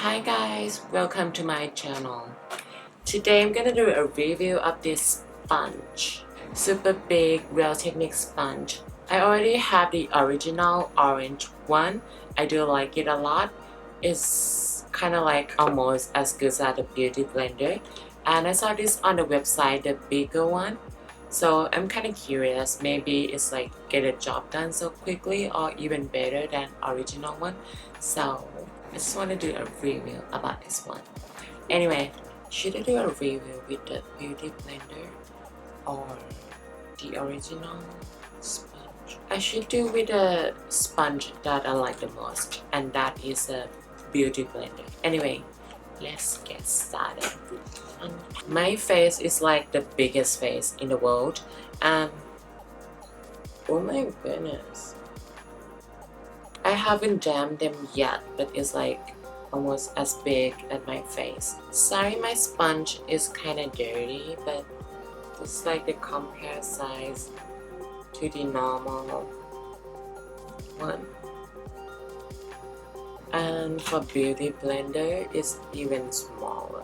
Hi guys, welcome to my channel. Today I'm gonna do a review of this sponge. Super big Real Technique sponge. I already have the original orange one. I do like it a lot. It's kind of like almost as good as the Beauty Blender. And I saw this on the website, the bigger one. So I'm kind of curious, maybe it's like get a job done so quickly or even better than original one. So I just want to do a review about this one. Anyway, should I do a review with the Beauty Blender or the original sponge? I should do with the sponge that I like the most, and that is a Beauty Blender. Anyway, let's get started. My face is like the biggest face in the world, and oh my goodness, I haven't jammed them yet, but it's like almost as big as my face. Sorry, my sponge is kind of dirty, but it's like the compare size to the normal one. And for Beauty Blender, it's even smaller.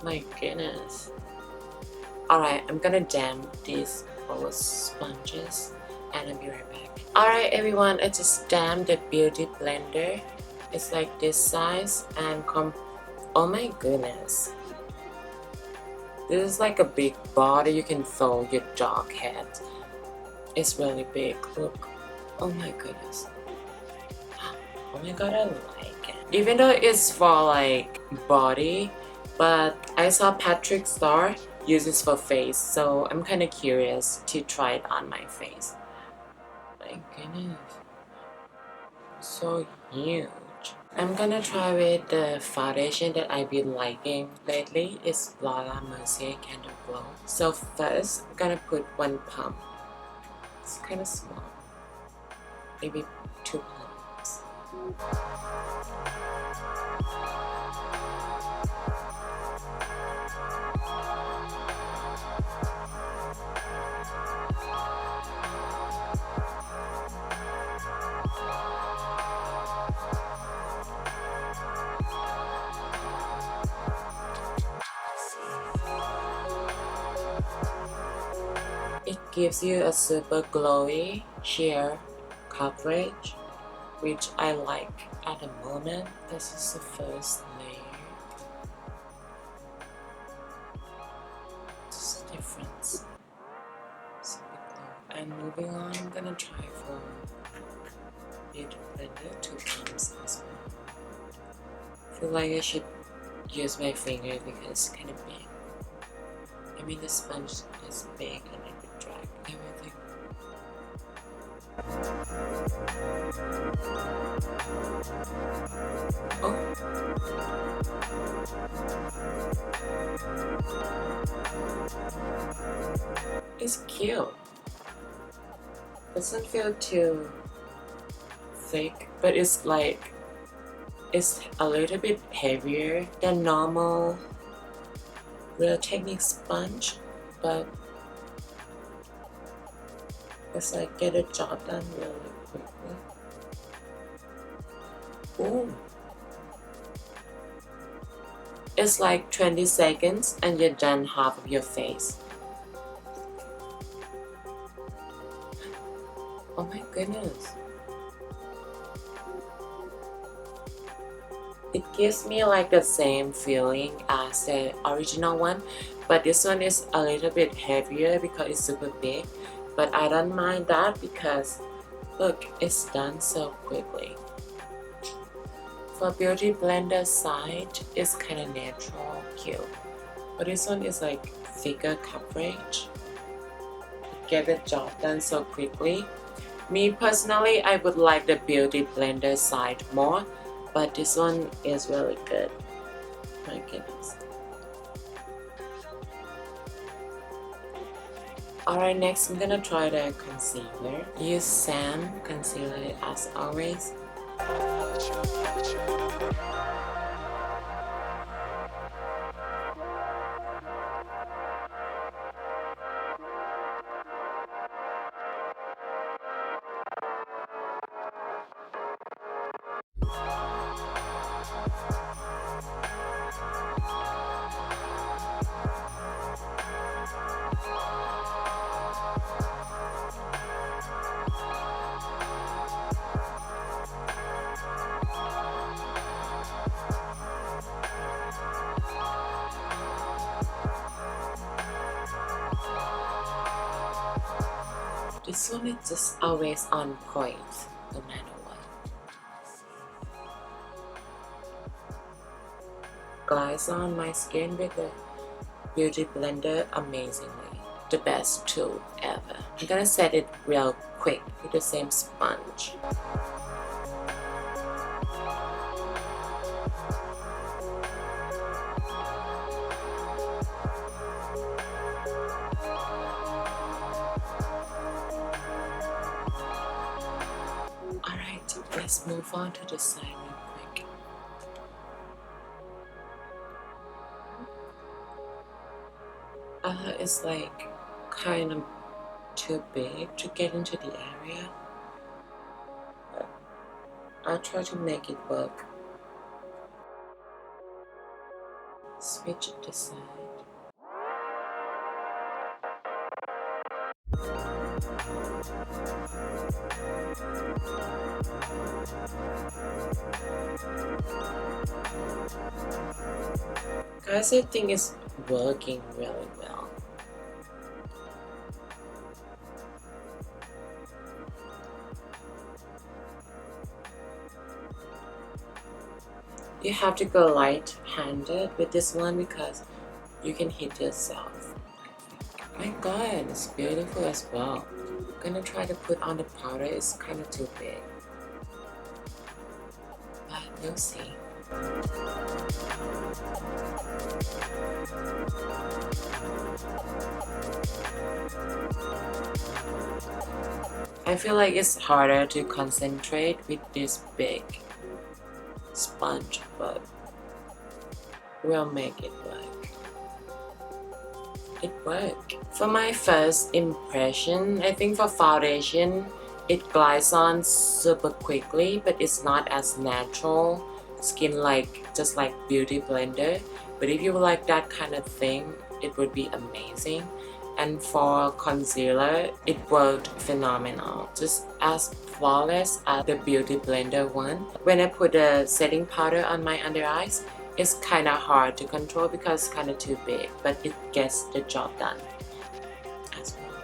My goodness. Alright, I'm gonna jam these both sponges and I'll be right back. Alright everyone, I just dammed the Beauty Blender. It's like this size and oh my goodness. This is like a big body you can throw your dog head. It's really big, look. Oh my goodness. Oh my god, I like it. Even though it's for like body, but I saw Patrick Star use this for face, so I'm kind of curious to try it on my face. My goodness, so huge. I'm gonna try with the foundation that I've been liking lately. It's Laura Mercier Candle Glow. So first, I'm gonna put one pump. It's kind of small, maybe 2 pumps. It gives you a super glowy sheer coverage, which I like at the moment. This is the first layer. This is the difference. Super glow. And moving on, I'm gonna try for Beauty Blender 2 pumps as well. I feel like I should use my finger because it's kind of big. I mean, the sponge is big and I could drag everything. Oh. It's cute. Doesn't feel too thick, but it's like it's a little bit heavier than normal Real Technique sponge, but it's like get a job done really quickly. Ooh. It's like 20 seconds and you're done half of your face. Oh my goodness. It gives me like the same feeling as the original one, but this one is a little bit heavier because it's super big. But I don't mind that because look, it's done so quickly. For Beauty Blender side, it's kind of natural, cute. But this one is like thicker coverage. Get the job done so quickly. Me personally, I would like the Beauty Blender side more, but this one is really good. My goodness. Alright, next I'm gonna try the concealer. Use Sam concealer as always. This one is just always on point, no matter what. Glides on my skin with the Beauty Blender amazingly. The best tool ever. I'm gonna set it real quick with the same sponge. Alright, let's move on to the side real quick. It's like kind of too big to get into the area, but I'll try to make it work. Switch it to side. Guys, I think it's working really well. You have to go light-handed with this one because you can hit yourself. My god, it's beautiful as well. I'm gonna try to put on the powder, it's kind of too big. But we'll see. I feel like it's harder to concentrate with this big sponge, but we'll make it work. It worked. For my first impression, I think for foundation, it glides on super quickly, but it's not as natural skin just like Beauty Blender. But if you like that kind of thing, it would be amazing. And for concealer, it worked phenomenal, just as flawless as the Beauty Blender one. When I put the setting powder on my under eyes, it's kind of hard to control because it's kind of too big, but it gets the job done as well.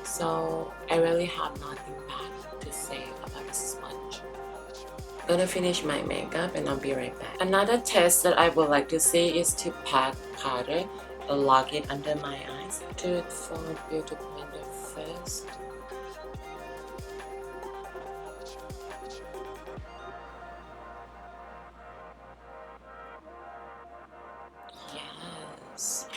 So I really have nothing bad to say about this sponge. I'm gonna finish my makeup and I'll be right back. Another test that I would like to see is to pack powder and lock it under my eyes. Do it for Beauty Blender first. Yes.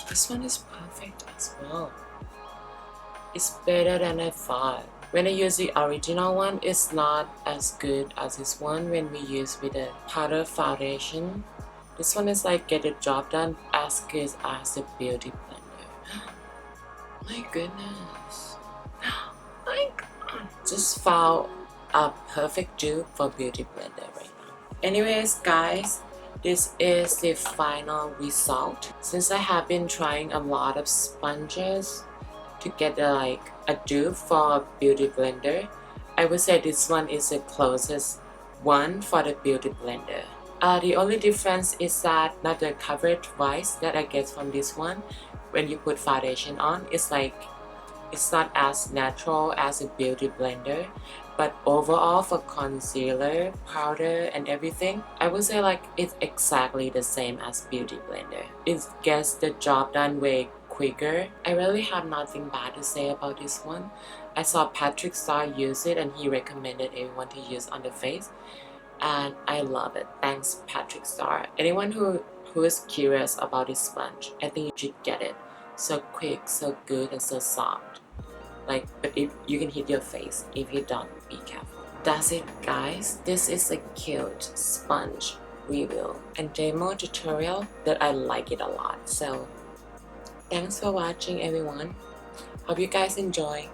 This one is perfect as well. It's better than I thought. When I use the original one, it's not as good as this one when we use with a powder foundation. This one is like get the job done as good as the Beauty Blender. My goodness. My god. Just found a perfect dupe for Beauty Blender right now. Anyways guys, this is the final result. Since I have been trying a lot of sponges to get a dupe for Beauty Blender, I would say this one is the closest one for the Beauty Blender. The only difference is that not the coverage wise that I get from this one. When you put foundation on, it's not as natural as a Beauty Blender, but overall for concealer, powder and everything, I would say it's exactly the same as Beauty Blender. It gets the job done way quicker. I really have nothing bad to say about this one. I saw Patrick Starr use it and he recommended everyone to use on the face, and I love it. Thanks Patrick Starr. Anyone who is curious about this sponge, I think you should get it. So quick, so good and so soft. But if you can hit your face, if you don't, be careful. That's it guys. This is a cute sponge review and demo tutorial that I like it a lot. So thanks for watching everyone. Hope you guys enjoy.